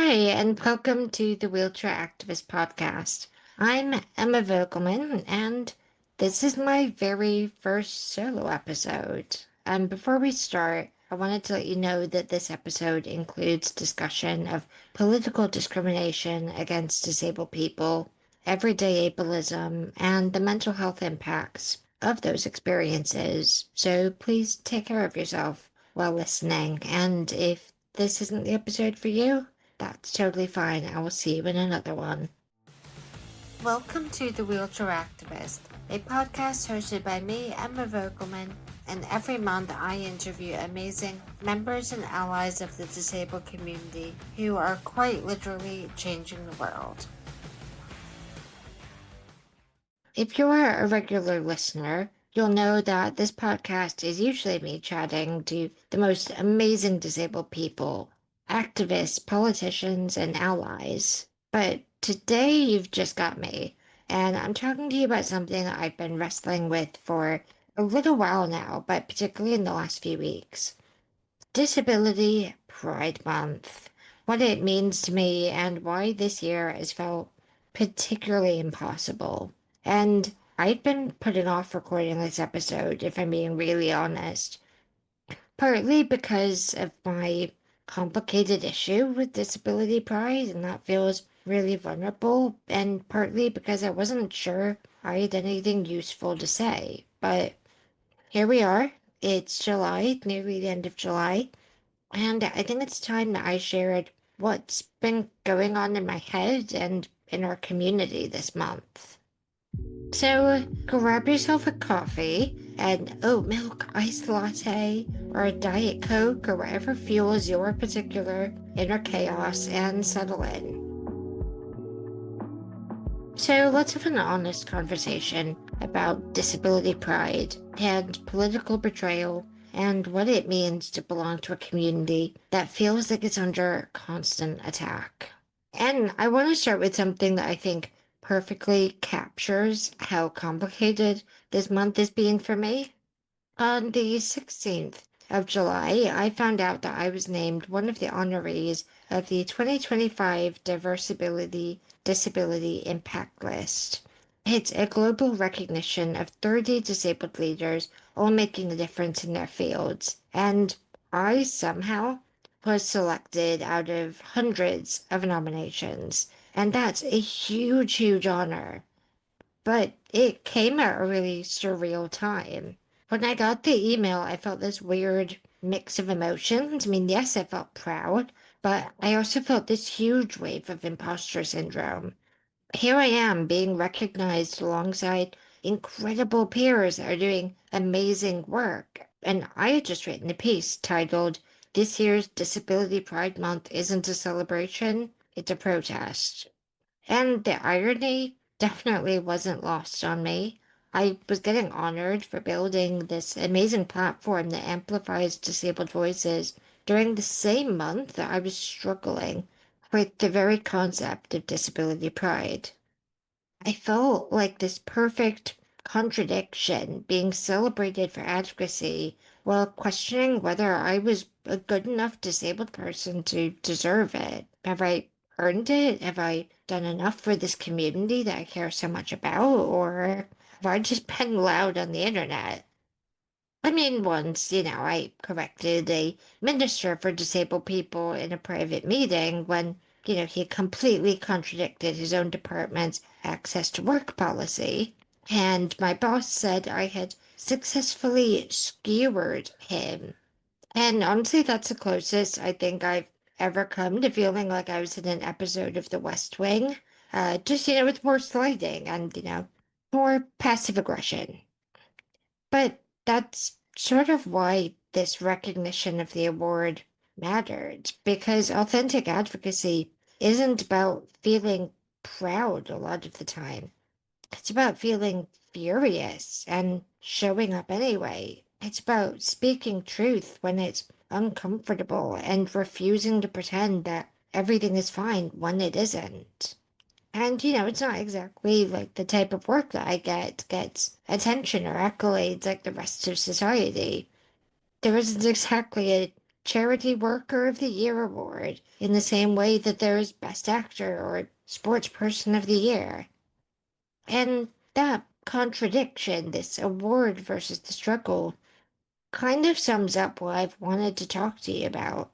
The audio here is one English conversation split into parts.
Hi, and welcome to the Wheelchair Activist Podcast. I'm Emma Vogelman, and this is my very first solo episode. Before we start, I wanted to let you know that this episode includes discussion of political discrimination against disabled people, everyday ableism, and the mental health impacts of those experiences. So please take care of yourself while listening, and if this isn't the episode for you, that's totally fine. I will see you in another one. Welcome to The Wheelchair Activist, a podcast hosted by me, Emma Vogelman, and every month I interview amazing members and allies of the disabled community who are quite literally changing the world. If you're a regular listener, you'll know that this podcast is usually me chatting to the most amazing disabled people, activists, politicians, and allies. But today you've just got me, and I'm talking to you about something that I've been wrestling with for a little while now, but particularly in the last few weeks. Disability Pride Month. What it means to me and why this year has felt particularly impossible. And I've been putting off recording this episode, if I'm being really honest, partly because of my complicated issue with disability pride, and that feels really vulnerable, and partly because I wasn't sure I had anything useful to say. But here we are. It's July, nearly the end of July, and I think it's time that I shared what's been going on in my head and in our community this month. So grab yourself a coffee, an oat milk iced latte, or a Diet Coke, or whatever fuels your particular inner chaos, and settle in. So let's have an honest conversation about disability pride and political betrayal and what it means to belong to a community that feels like it's under constant attack. And I want to start with something that I think perfectly captures how complicated this month has been for me. On the 16th of July, I found out that I was named one of the honorees of the 2025 Diversability Disability Impact List. It's a global recognition of 30 disabled leaders all making a difference in their fields, and I somehow was selected out of hundreds of nominations, and that's a huge, huge honor. But it came at a really surreal time. When I got the email, I felt this weird mix of emotions. I mean, yes, I felt proud, but I also felt this huge wave of imposter syndrome. Here I am being recognized alongside incredible peers that are doing amazing work. And I had just written a piece titled, "This year's Disability Pride Month isn't a celebration, it's a protest." And the irony definitely wasn't lost on me. I was getting honored for building this amazing platform that amplifies disabled voices during the same month that I was struggling with the very concept of disability pride. I felt like this perfect contradiction being celebrated for advocacy while questioning whether I was a good enough disabled person to deserve it. Have I earned it? Have I done enough for this community that I care so much about? Or have I just been loud on the internet? I mean, once, I corrected a minister for disabled people in a private meeting when, he completely contradicted his own department's access to work policy. And my boss said I had successfully skewered him. And honestly, that's the closest I think I've ever come to feeling like I was in an episode of The West Wing. Just, with more slighting and, more passive aggression. But that's sort of why this recognition of the award mattered, because authentic advocacy isn't about feeling proud a lot of the time. It's about feeling furious and showing up anyway. It's about speaking truth when it's uncomfortable and refusing to pretend that everything is fine when it isn't. And, it's not exactly like the type of work that I get gets attention or accolades like the rest of society. There isn't exactly a Charity Worker of the Year award in the same way that there's Best Actor or Sports Person of the Year. And that contradiction, this award versus the struggle, kind of sums up what I've wanted to talk to you about.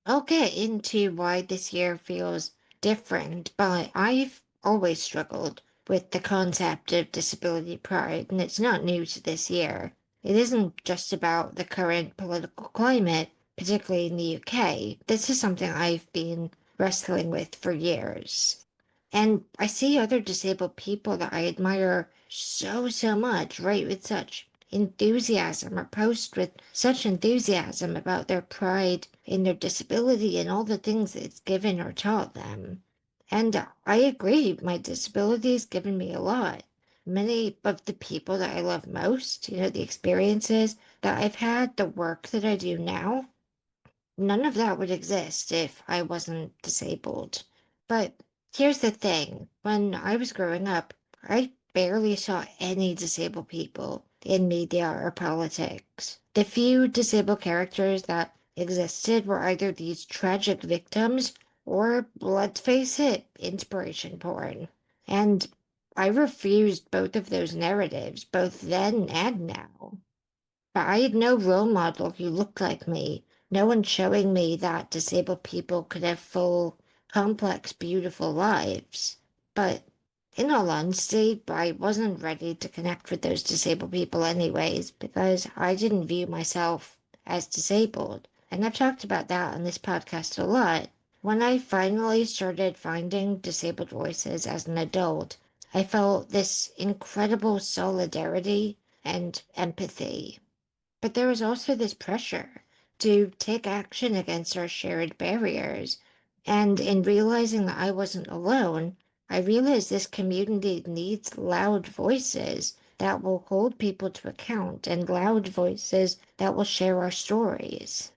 I'll get into why this year feels different, but I've always struggled with the concept of disability pride, and it's not new to this year. It isn't just about the current political climate, particularly in the UK. This is something I've been wrestling with for years. And I see other disabled people that I admire so much write with such enthusiasm or post with such enthusiasm about their pride in their disability and all the things it's given or taught them. And I agree, my disability has given me a lot. Many of the people that I love most, the experiences that I've had, the work that I do now, none of that would exist if I wasn't disabled. But here's the thing, when I was growing up, I barely saw any disabled people in media or politics. The few disabled characters that existed were either these tragic victims or, let's face it, inspiration porn. And I refused both of those narratives, both then and now. But I had no role model who looked like me, no one showing me that disabled people could have full, complex, beautiful lives. But in all honesty, I wasn't ready to connect with those disabled people anyways, because I didn't view myself as disabled. And I've talked about that on this podcast a lot. When I finally started finding disabled voices as an adult, I felt this incredible solidarity and empathy. But there was also this pressure to take action against our shared barriers. And in realizing that I wasn't alone, I realized this community needs loud voices that will hold people to account and loud voices that will share our stories.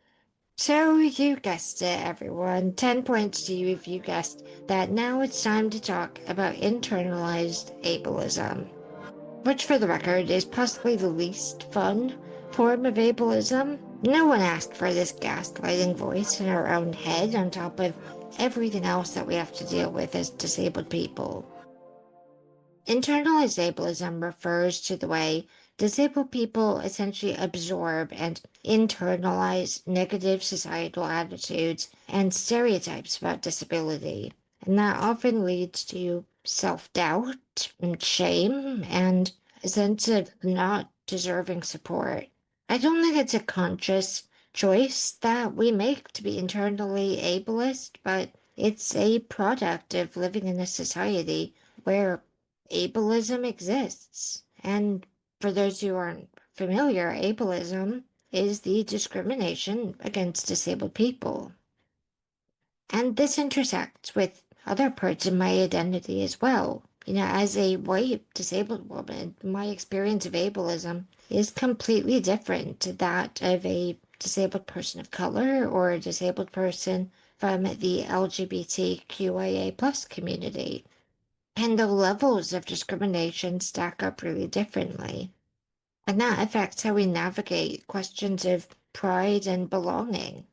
So you guessed it, everyone. 10 points to you if you guessed that now it's time to talk about internalized ableism, which for the record is possibly the least fun form of ableism. No one asked for this gaslighting voice in our own head on top of everything else that we have to deal with as disabled people. Internalized ableism refers to the way disabled people essentially absorb and internalize negative societal attitudes and stereotypes about disability. And that often leads to self-doubt and shame and a sense of not deserving support. I don't think it's a conscious choice that we make to be internally ableist, but it's a product of living in a society where ableism exists. And for those who aren't familiar, ableism is the discrimination against disabled people. And this intersects with other parts of my identity as well. As a white disabled woman, my experience of ableism is completely different to that of a disabled person of color or a disabled person from the LGBTQIA plus community. And the levels of discrimination stack up really differently. And that affects how we navigate questions of pride and belonging.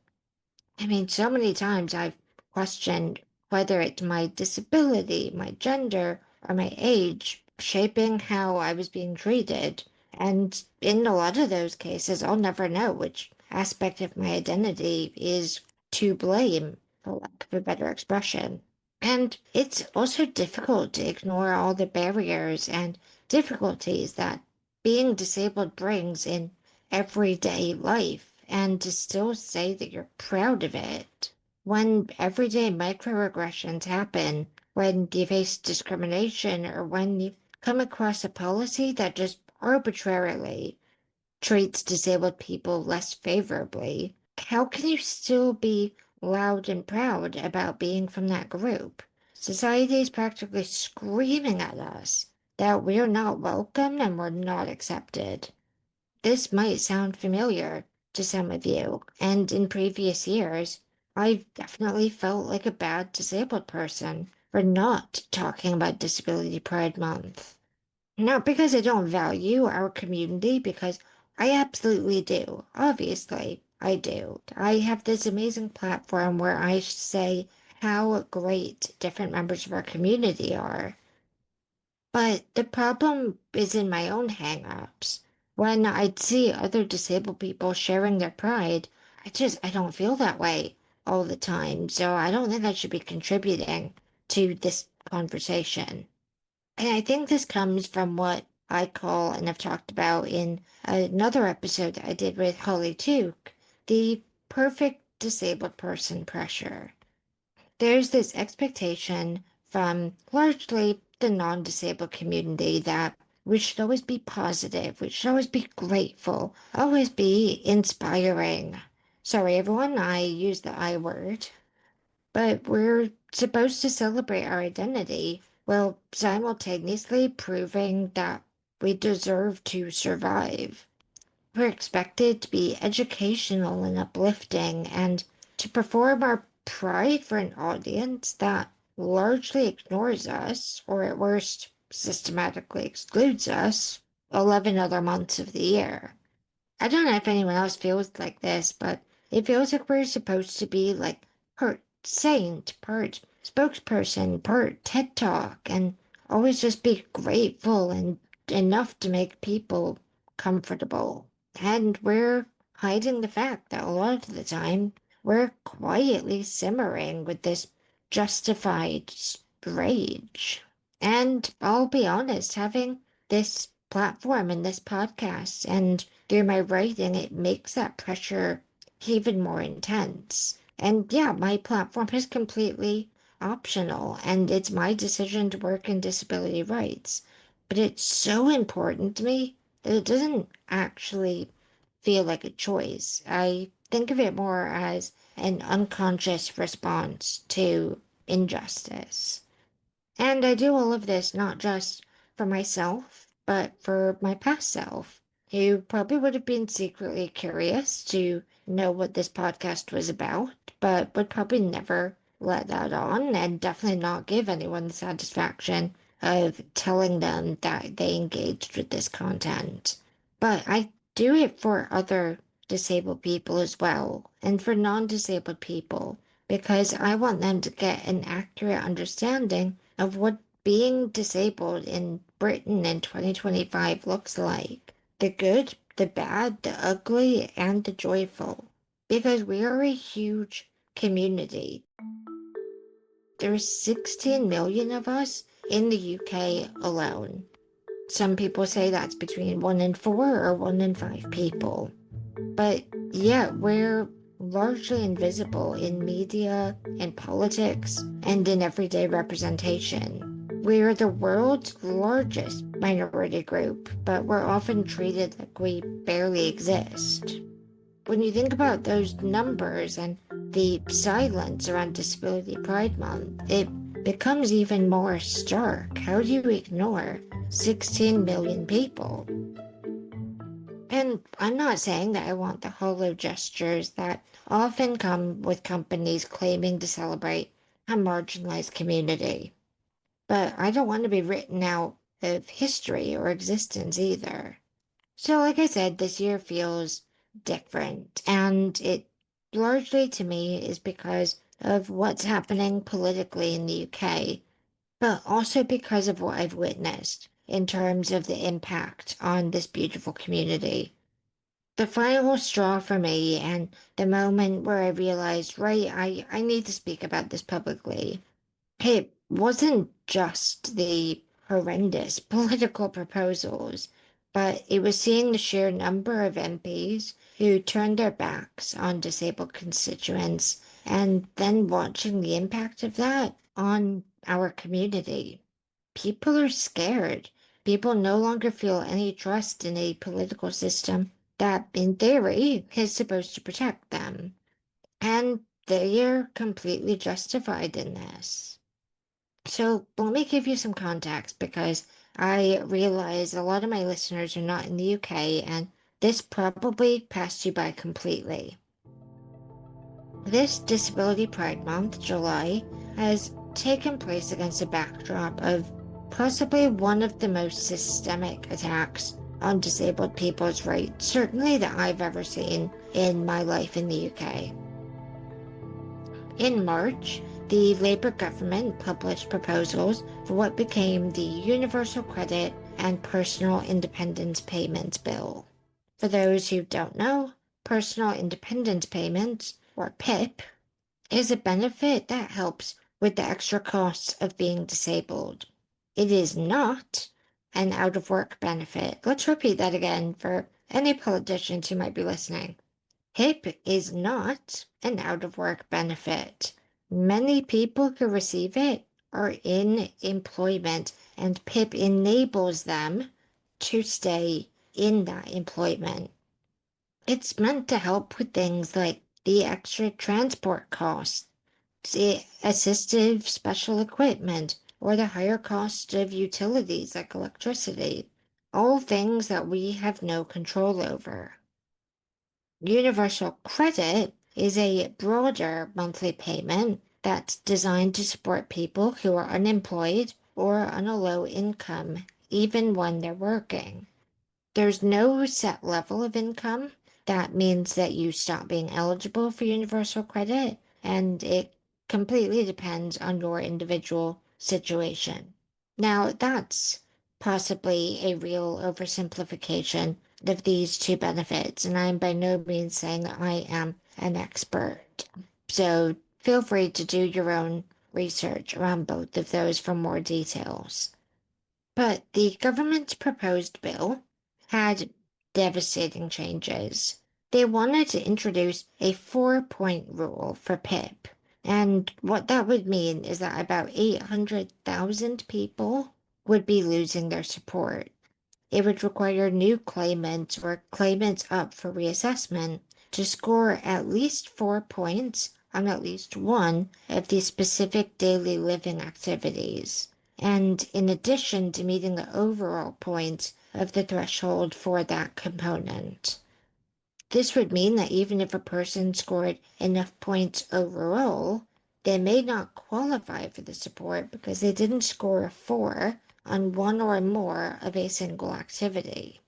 I mean, so many times I've questioned whether it's my disability, my gender, or my age shaping how I was being treated. And in a lot of those cases, I'll never know which aspect of my identity is to blame, for lack of a better expression. And it's also difficult to ignore all the barriers and difficulties that being disabled brings in everyday life and to still say that you're proud of it. When everyday microaggressions happen, when you face discrimination, or when you come across a policy that just arbitrarily treats disabled people less favorably, how can you still be loud and proud about being from that group? Society is practically screaming at us that we're not welcome and we're not accepted. This might sound familiar to some of you, and in previous years, I've definitely felt like a bad disabled person for not talking about Disability Pride Month. Not because I don't value our community, because I absolutely do, obviously. I do. I have this amazing platform where I say how great different members of our community are. But the problem is in my own hang-ups. When I'd see other disabled people sharing their pride, I don't feel that way all the time. So I don't think I should be contributing to this conversation. And I think this comes from what I call, and I've talked about in another episode that I did with Holly Tuke, the perfect disabled person pressure. There's this expectation from largely the non-disabled community that we should always be positive, we should always be grateful, always be inspiring. Sorry, everyone, I use the I word. But we're supposed to celebrate our identity while simultaneously proving that we deserve to survive. We're expected to be educational and uplifting and to perform our pride for an audience that largely ignores us, or at worst, systematically excludes us 11 other months of the year. I don't know if anyone else feels like this, but it feels like we're supposed to be like part saint, part spokesperson, part TED Talk, and always just be grateful and enough to make people comfortable. And we're hiding the fact that a lot of the time we're quietly simmering with this justified rage. And I'll be honest, having this platform and this podcast and through my writing, it makes that pressure even more intense. And yeah, my platform is completely optional and it's my decision to work in disability rights. But it's so important to me that it doesn't actually feel like a choice. I think of it more as an unconscious response to injustice. And I do all of this not just for myself, but for my past self, who probably would have been secretly curious to know what this podcast was about, but would probably never let that on and definitely not give anyone the satisfaction of telling them that they engaged with this content. But I do it for other disabled people as well, and for non-disabled people, because I want them to get an accurate understanding of what being disabled in Britain in 2025 looks like. The good, the bad, the ugly, and the joyful. Because we are a huge community. There's 16 million of us in the UK alone. Some people say that's between 1 in 4 or 1 in 5 people. But yet we're largely invisible in media, in politics, and in everyday representation. We are the world's largest minority group, but we're often treated like we barely exist. When you think about those numbers and the silence around Disability Pride Month, it becomes even more stark. How do you ignore 16 million people? And I'm not saying that I want the hollow gestures that often come with companies claiming to celebrate a marginalized community. But I don't want to be written out of history or existence either. So, like I said, this year feels different, and it largely to me is because of what's happening politically in the UK, but also because of what I've witnessed in terms of the impact on this beautiful community. The final straw for me and the moment where I realized, right, I need to speak about this publicly. It wasn't just the horrendous political proposals, but it was seeing the sheer number of MPs who turned their backs on disabled constituents and then watching the impact of that on our community. People are scared. People no longer feel any trust in a political system that, in theory, is supposed to protect them. And they're completely justified in this. So let me give you some context because I realize a lot of my listeners are not in the UK and this probably passed you by completely. This Disability Pride Month, July, has taken place against a backdrop of possibly one of the most systemic attacks on disabled people's rights, certainly that I've ever seen, in my life in the UK. In March, the Labour government published proposals for what became the Universal Credit and Personal Independence Payments Bill. For those who don't know, Personal Independence Payments, or PIP, is a benefit that helps with the extra costs of being disabled. It is not an out-of-work benefit. Let's repeat that again for any politicians who might be listening. PIP is not an out-of-work benefit. Many people who receive it are in employment, and PIP enables them to stay in that employment. It's meant to help with things like the extra transport costs, the assistive special equipment, or the higher cost of utilities like electricity, all things that we have no control over. Universal credit is a broader monthly payment that's designed to support people who are unemployed or on a low income, even when they're working. There's no set level of income. That means that you stop being eligible for universal credit, and it completely depends on your individual situation. Now, that's possibly a real oversimplification of these two benefits, and I'm by no means saying that I am an expert. So feel free to do your own research around both of those for more details. But the government's proposed bill had devastating changes. They wanted to introduce a 4-point rule for PIP. And what that would mean is that about 800,000 people would be losing their support. It would require new claimants or claimants up for reassessment to score at least 4 points on at least one of these specific daily living activities. And in addition to meeting the overall points of the threshold for that component. This would mean that even if a person scored enough points overall, they may not qualify for the support because they didn't score a 4 on one or more of a single activity.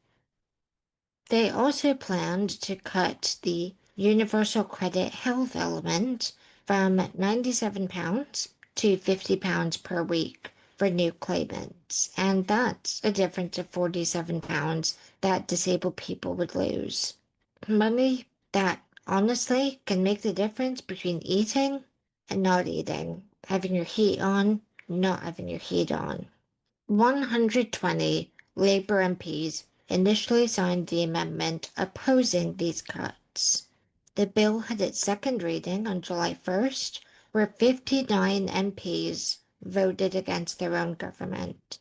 They also planned to cut the universal credit health element from £97 to £50 per week for new claimants, and that's a difference of £47 that disabled people would lose. Money that honestly can make the difference between eating and not eating, having your heat on, not having your heat on. 120 Labour MPs initially signed the amendment opposing these cuts. The bill had its second reading on July 1st, where 59 MPs voted against their own government.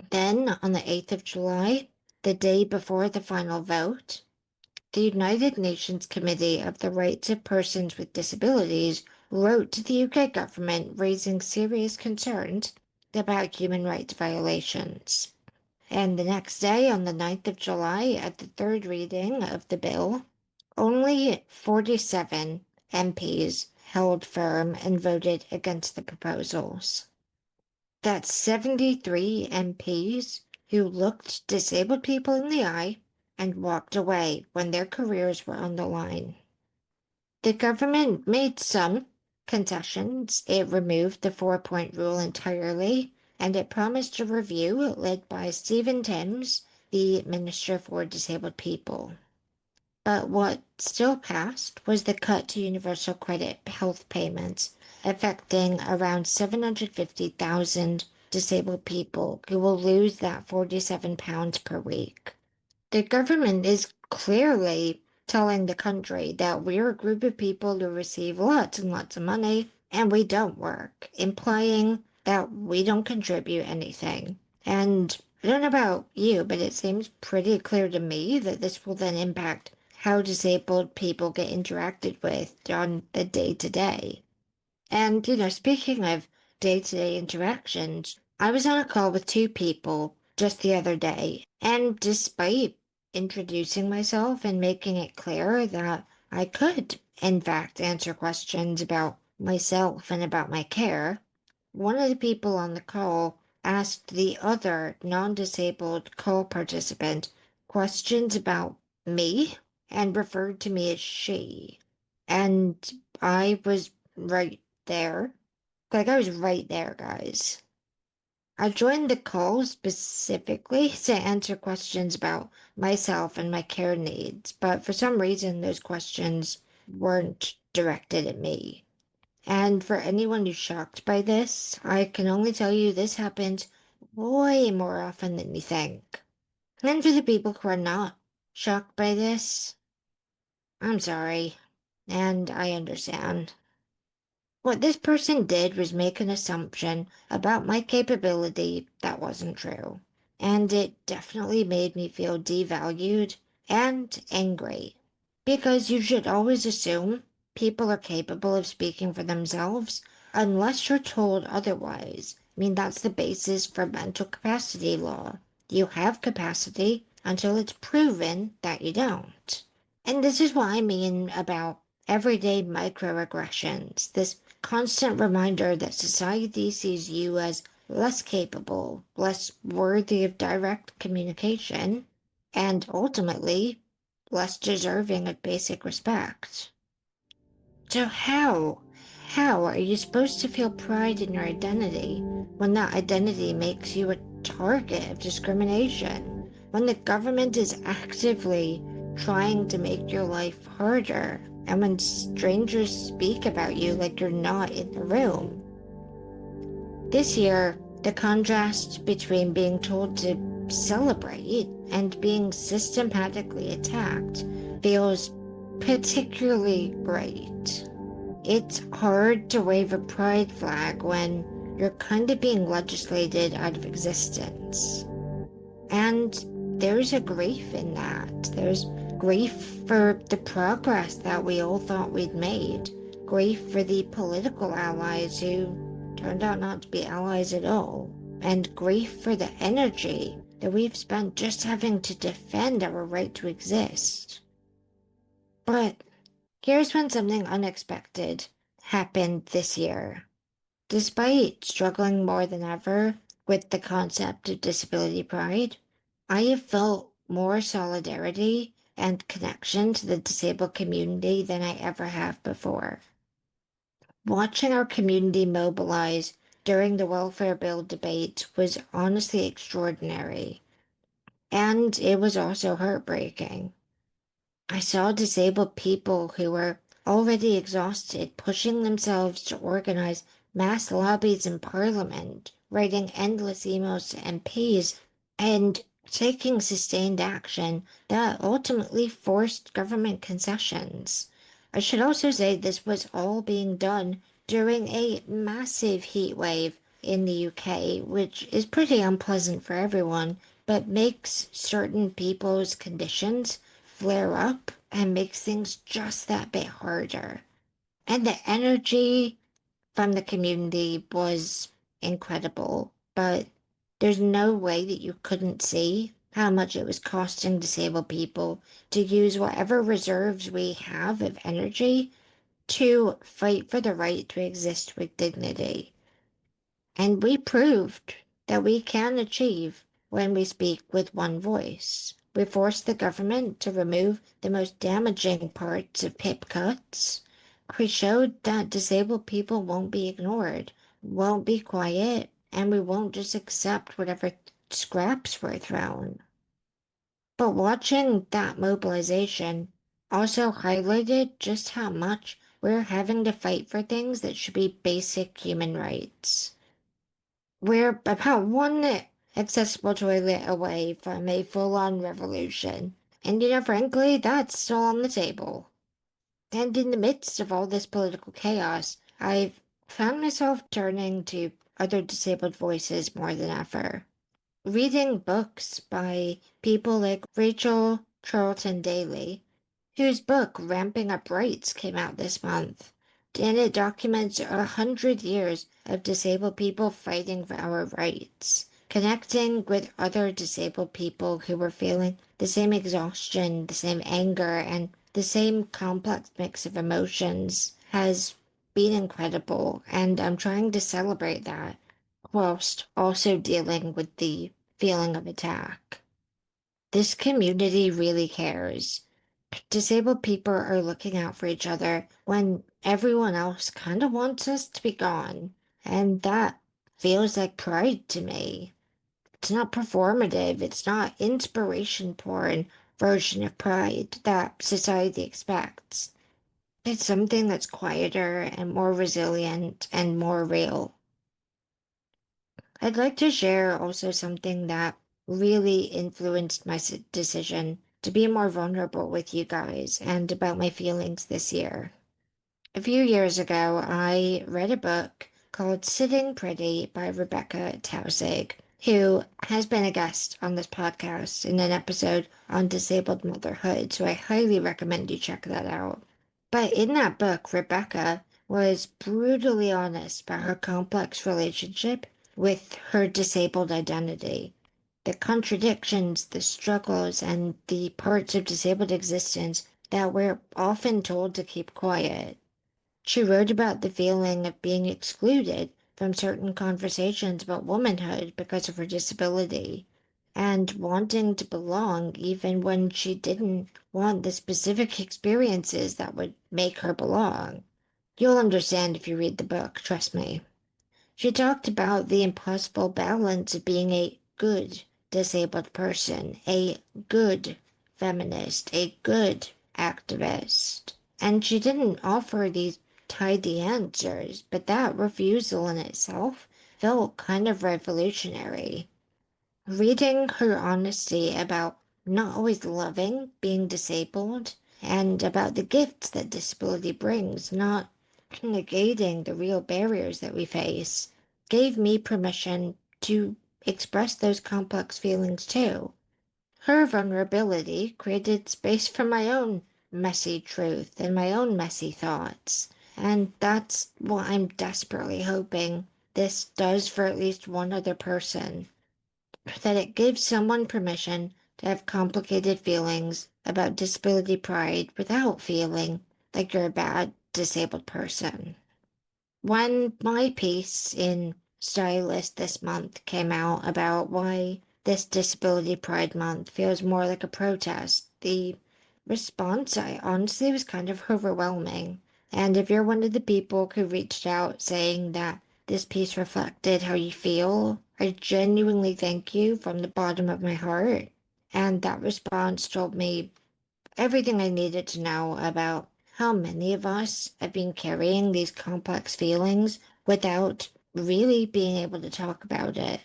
Then, on the 8th of July, the day before the final vote, the United Nations Committee of the Rights of Persons with Disabilities wrote to the UK government raising serious concerns about human rights violations. And the next day, on the 9th of July, at the third reading of the bill, only 47 MPs held firm and voted against the proposals. That's 73 MPs who looked disabled people in the eye and walked away when their careers were on the line. The government made some concessions. It removed the 4-point rule entirely, and it promised a review led by Stephen Timms, the Minister for Disabled People. But what still passed was the cut to universal credit health payments, affecting around 750,000 disabled people who will lose that £47 per week. The government is clearly telling the country that we're a group of people who receive lots and lots of money and we don't work, implying that we don't contribute anything. And I don't know about you, but it seems pretty clear to me that this will then impact how disabled people get interacted with on the day-to-day. And, speaking of day-to-day interactions, I was on a call with two people just the other day, and despite introducing myself and making it clear that I could, in fact, answer questions about myself and about my care, one of the people on the call asked the other non-disabled call participant questions about me and referred to me as she. And I was right there. Like, I was right there, guys. I joined the call specifically to answer questions about myself and my care needs, but for some reason, those questions weren't directed at me. And for anyone who's shocked by this, I can only tell you this happens way more often than you think. And for the people who are not shocked by this, I'm sorry, and I understand. What this person did was make an assumption about my capability that wasn't true. And it definitely made me feel devalued and angry. Because you should always assume people are capable of speaking for themselves unless you're told otherwise. I mean, that's the basis for mental capacity law. You have capacity until it's proven that you don't. And this is what I mean about everyday microaggressions, this constant reminder that society sees you as less capable, less worthy of direct communication, and ultimately less deserving of basic respect. So how are you supposed to feel pride in your identity when that identity makes you a target of discrimination? When the government is actively trying to make your life harder, and when strangers speak about you like you're not in the room? This year, the contrast between being told to celebrate and being systematically attacked feels particularly great. It's hard to wave a pride flag when you're kind of being legislated out of existence. And there's a grief in that. There's grief for the progress that we all thought we'd made, grief for the political allies who turned out not to be allies at all, and grief for the energy that we've spent just having to defend our right to exist. But here's when something unexpected happened this year. Despite struggling more than ever with the concept of disability pride, I have felt more solidarity and connection to the disabled community than I ever have before. Watching our community mobilize during the welfare bill debate was honestly extraordinary, and it was also heartbreaking. I saw disabled people who were already exhausted pushing themselves to organize mass lobbies in Parliament, writing endless emails to MPs, and taking sustained action that ultimately forced government concessions. I should also say this was all being done during a massive heat wave in the UK, which is pretty unpleasant for everyone, but makes certain people's conditions flare up and makes things just that bit harder. And the energy from the community was incredible, but there's no way that you couldn't see how much it was costing disabled people to use whatever reserves we have of energy to fight for the right to exist with dignity. And we proved that we can achieve when we speak with one voice. We forced the government to remove the most damaging parts of PIP cuts. We showed that disabled people won't be ignored, won't be quiet, and we won't just accept whatever scraps we're thrown. But watching that mobilization also highlighted just how much we're having to fight for things that should be basic human rights. We're about one accessible toilet away from a full-on revolution. And frankly, that's still on the table. And in the midst of all this political chaos, I've found myself turning to other disabled voices more than ever. Reading books by people like Rachel Charlton Daly, whose book Ramping Up Rights came out this month, and it documents 100 years of disabled people fighting for our rights, connecting with other disabled people who were feeling the same exhaustion, the same anger, and the same complex mix of emotions has been incredible, and I'm trying to celebrate that whilst also dealing with the feeling of attack. This community really cares, Disabled people are looking out for each other when everyone else kind of wants us to be gone. And that feels like pride to me. It's not performative, it's not inspiration porn version of pride that society expects. It's something that's quieter and more resilient and more real. I'd like to share also something that really influenced my decision to be more vulnerable with you guys and about my feelings this year. A few years ago, I read a book called Sitting Pretty by Rebekah Taussig, who has been a guest on this podcast in an episode on disabled motherhood, so I highly recommend you check that out. But in that book, Rebekah was brutally honest about her complex relationship with her disabled identity. The contradictions, the struggles, and the parts of disabled existence that we're often told to keep quiet. She wrote about the feeling of being excluded from certain conversations about womanhood because of her disability, and wanting to belong even when she didn't want the specific experiences that would make her belong. You'll understand if you read the book, trust me. She talked about the impossible balance of being a good disabled person, a good feminist, a good activist. And she didn't offer these tidy answers, but that refusal in itself felt kind of revolutionary. Reading her honesty about not always loving being disabled and about the gifts that disability brings, not negating the real barriers that we face, gave me permission to express those complex feelings too. Her vulnerability created space for my own messy truth and my own messy thoughts. And that's what I'm desperately hoping this does for at least one other person, that it gives someone permission to have complicated feelings about disability pride without feeling like you're a bad disabled person. When my piece in Stylist this month came out about why this Disability Pride Month feels more like a protest, the response I honestly was kind of overwhelming. And if you're one of the people who reached out saying that this piece reflected how you feel, I genuinely thank you from the bottom of my heart. And that response told me everything I needed to know about how many of us have been carrying these complex feelings without really being able to talk about it.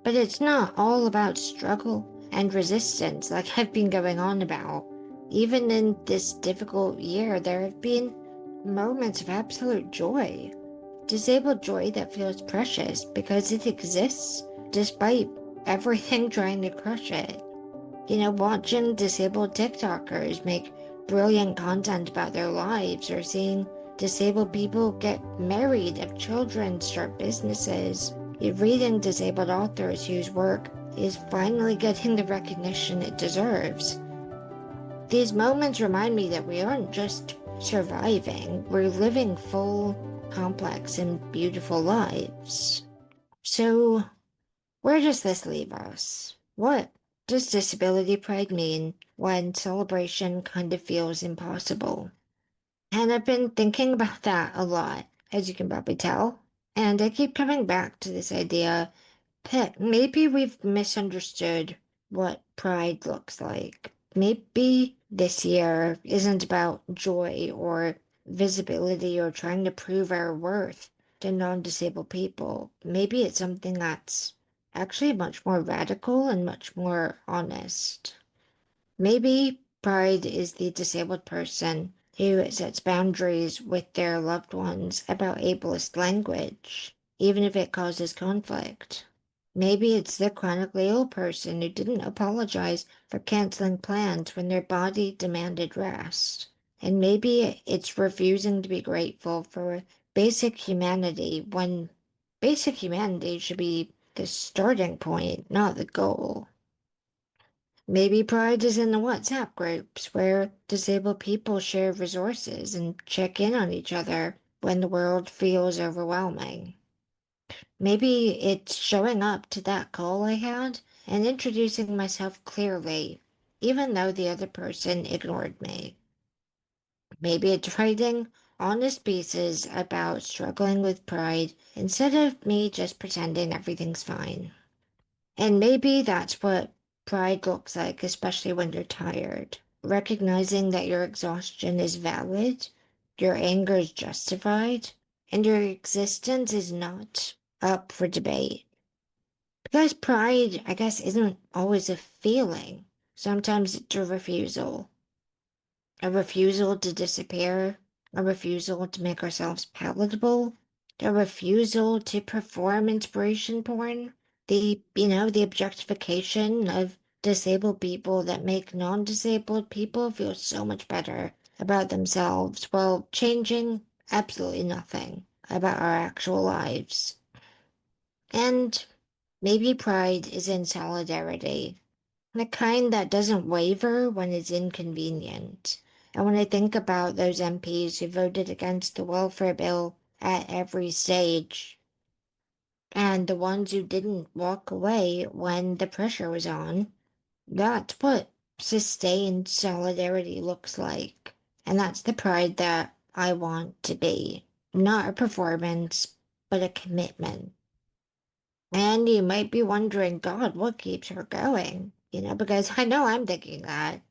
But it's not all about struggle and resistance like I've been going on about. Even in this difficult year, there have been moments of absolute joy. Disabled joy that feels precious because it exists despite everything trying to crush it. Watching disabled TikTokers make brilliant content about their lives, or seeing disabled people get married, have children, start businesses, reading disabled authors whose work is finally getting the recognition it deserves. These moments remind me that we aren't just surviving, we're living full, complex, and beautiful lives. So, where does this leave us? What does disability pride mean when celebration kind of feels impossible? And I've been thinking about that a lot, as you can probably tell. And I keep coming back to this idea that maybe we've misunderstood what pride looks like. Maybe this year isn't about joy or visibility or trying to prove our worth to non-disabled people. Maybe it's something that's actually much more radical and much more honest. Maybe pride is the disabled person who sets boundaries with their loved ones about ableist language, even if it causes conflict. Maybe it's the chronically ill person who didn't apologize for canceling plans when their body demanded rest. And maybe it's refusing to be grateful for basic humanity when basic humanity should be the starting point, not the goal. Maybe pride is in the WhatsApp groups where disabled people share resources and check in on each other when the world feels overwhelming. Maybe it's showing up to that call I had and introducing myself clearly, even though the other person ignored me. Maybe it's writing honest pieces about struggling with pride instead of me just pretending everything's fine. And maybe that's what pride looks like, especially when you're tired. Recognizing that your exhaustion is valid, your anger is justified, and your existence is not up for debate. Because pride, I guess, isn't always a feeling. Sometimes it's a refusal to disappear, a refusal to make ourselves palatable, a refusal to perform inspiration porn, the objectification of disabled people that make non-disabled people feel so much better about themselves while changing absolutely nothing about our actual lives. And maybe pride is in solidarity, the kind that doesn't waver when it's inconvenient. And when I think about those MPs who voted against the welfare bill at every stage, and the ones who didn't walk away when the pressure was on, that's what sustained solidarity looks like. And that's the pride that I want to be. Not a performance, but a commitment. And you might be wondering, God, what keeps her going? Because I know I'm thinking that.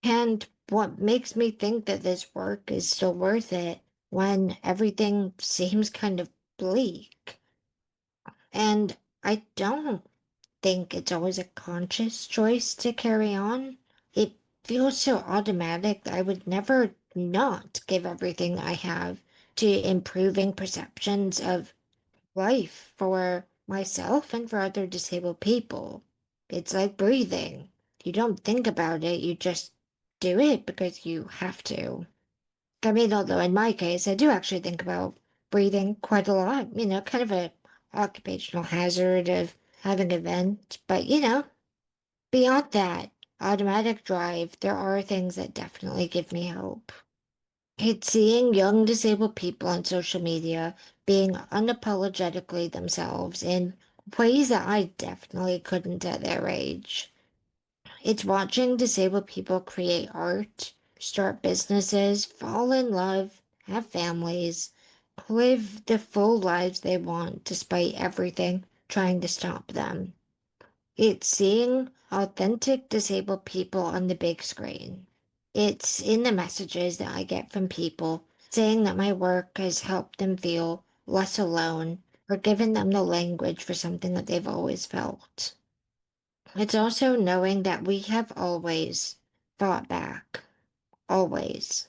And what makes me think that this work is still worth it when everything seems kind of bleak? And I don't think it's always a conscious choice to carry on. It feels so automatic that I would never not give everything I have to improving perceptions of life for myself and for other disabled people. It's like breathing. You don't think about it, you just do it because you have to. I mean, although in my case, I do actually think about breathing quite a lot, kind of a occupational hazard of having a vent. But, beyond that automatic drive, there are things that definitely give me hope. It's seeing young disabled people on social media being unapologetically themselves in ways that I definitely couldn't at their age. It's watching disabled people create art, start businesses, fall in love, have families, live the full lives they want despite everything trying to stop them. It's seeing authentic disabled people on the big screen. It's in the messages that I get from people saying that my work has helped them feel less alone or given them the language for something that they've always felt. It's also knowing that we have always fought back. Always.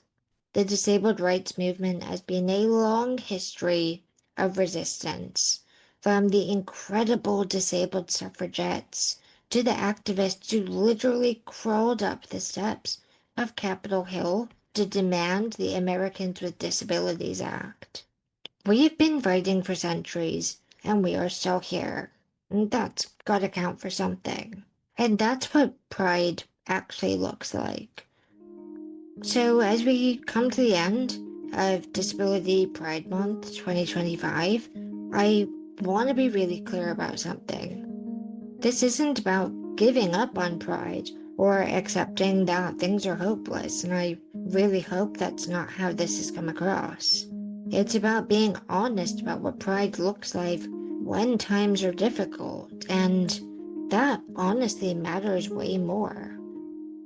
The disabled rights movement has been a long history of resistance, from the incredible disabled suffragettes to the activists who literally crawled up the steps of Capitol Hill to demand the Americans with Disabilities Act. We've been fighting for centuries, and we are still here. And that's gotta count for something. And that's what pride actually looks like. So, as we come to the end of Disability Pride Month 2025, I want to be really clear about something. This isn't about giving up on pride or accepting that things are hopeless, and I really hope that's not how this has come across. It's about being honest about what pride looks like when times are difficult, and that honestly matters way more.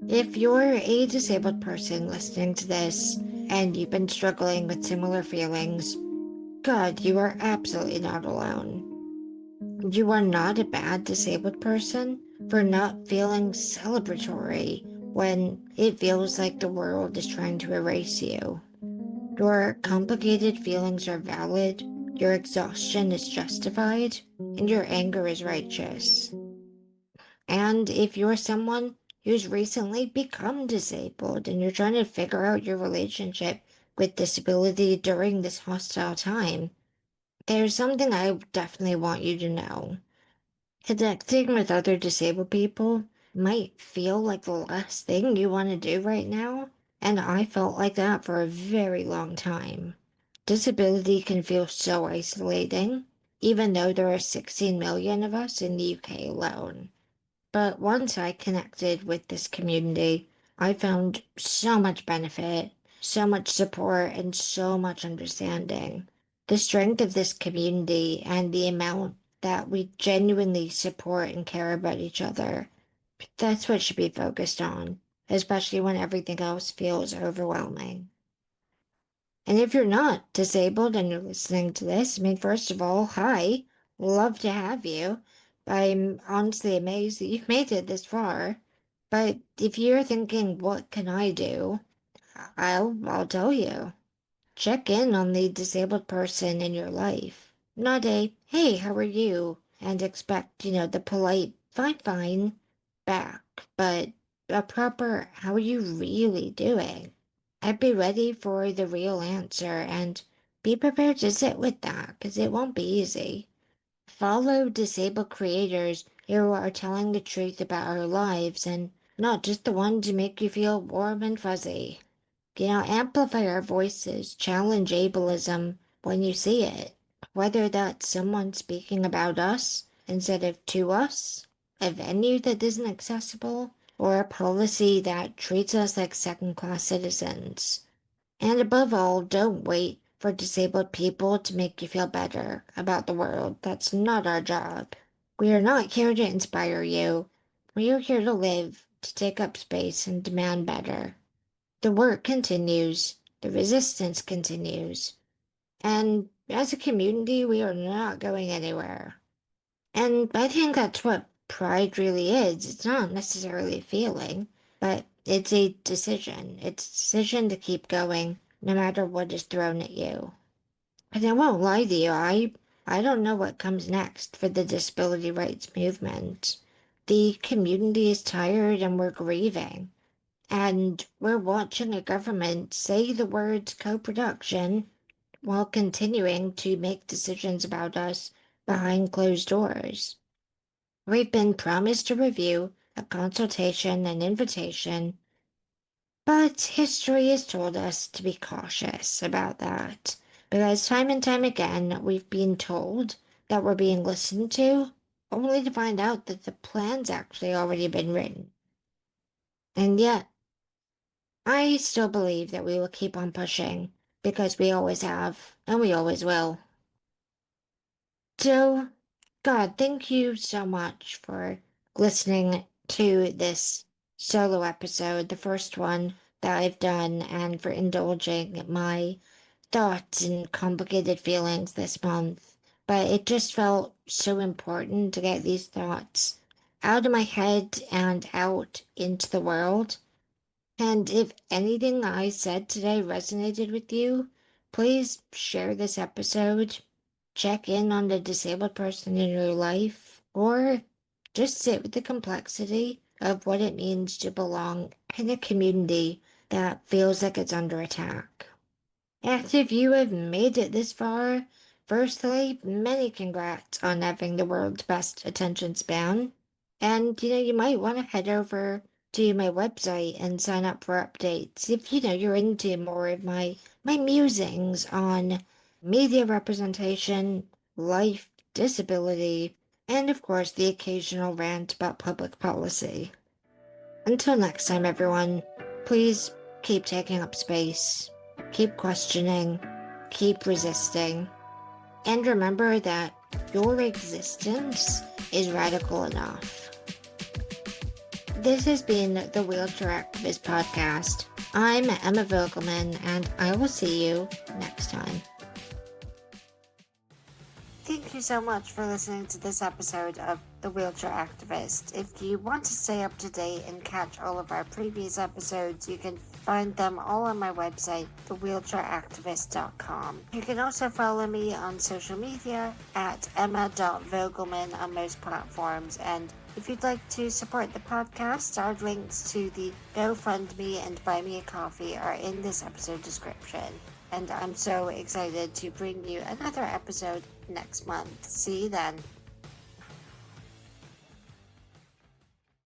If you're a disabled person listening to this and you've been struggling with similar feelings, God, you are absolutely not alone. You are not a bad disabled person for not feeling celebratory when it feels like the world is trying to erase you. Your complicated feelings are valid, your exhaustion is justified, and your anger is righteous. And if you're someone who's recently become disabled and you're trying to figure out your relationship with disability during this hostile time, there's something I definitely want you to know. Connecting with other disabled people might feel like the last thing you want to do right now, and I felt like that for a very long time. Disability can feel so isolating, even though there are 16 million of us in the UK alone. But once I connected with this community, I found so much benefit, so much support, and so much understanding. The strength of this community and the amount that we genuinely support and care about each other, that's what should be focused on, especially when everything else feels overwhelming. And if you're not disabled and you're listening to this, I mean, first of all, hi, love to have you. I'm honestly amazed that you've made it this far. But if you're thinking, what can I do? I'll tell you. Check in on the disabled person in your life. Not a, hey, how are you? And expect, the polite, fine, fine back, but a proper, how are you really doing? I'd be ready for the real answer and be prepared to sit with that because it won't be easy. Follow disabled creators who are telling the truth about our lives and not just the ones who make you feel warm and fuzzy. Amplify our voices, challenge ableism when you see it, whether that's someone speaking about us instead of to us, a venue that isn't accessible, or a policy that treats us like second-class citizens. And above all, don't wait for disabled people to make you feel better about the world. That's not our job. We are not here to inspire you. We are here to live, to take up space and demand better. The work continues, the resistance continues, and as a community, we are not going anywhere. And I think that's what pride really is. It's not necessarily a feeling, but it's a decision. It's a decision to keep going no matter what is thrown at you. And I won't lie to you, I don't know what comes next for the disability rights movement. The community is tired and we're grieving. And we're watching a government say the words co-production while continuing to make decisions about us behind closed doors. We've been promised a review, a consultation, an invitation, but history has told us to be cautious about that. Because time and time again, we've been told that we're being listened to, only to find out that the plan's actually already been written. And yet, I still believe that we will keep on pushing because we always have and we always will. So, God, thank you so much for listening to this solo episode, the first one that I've done, and for indulging my thoughts and complicated feelings this month. But it just felt so important to get these thoughts out of my head and out into the world. And if anything I said today resonated with you, please share this episode, check in on the disabled person in your life, or just sit with the complexity of what it means to belong in a community that feels like it's under attack. And if you have made it this far, firstly, many congrats on having the world's best attention span. And you might want to head over to my website and sign up for updates if you're into more of my musings on media representation, life, disability, and of course the occasional rant about public policy. Until next time, everyone, please keep taking up space, keep questioning, keep resisting, and remember that your existence is radical enough. This has been the Wheelchair Activist Podcast. I'm Emma Vogelman, and I will see you next time. Thank you so much for listening to this episode of The Wheelchair Activist. If you want to stay up to date and catch all of our previous episodes, you can find them all on my website, thewheelchairactivist.com. You can also follow me on social media at emma.vogelman on most platforms. And if you'd like to support the podcast, our links to the GoFundMe and Buy Me a Coffee are in this episode description. And I'm so excited to bring you another episode next month. See you then.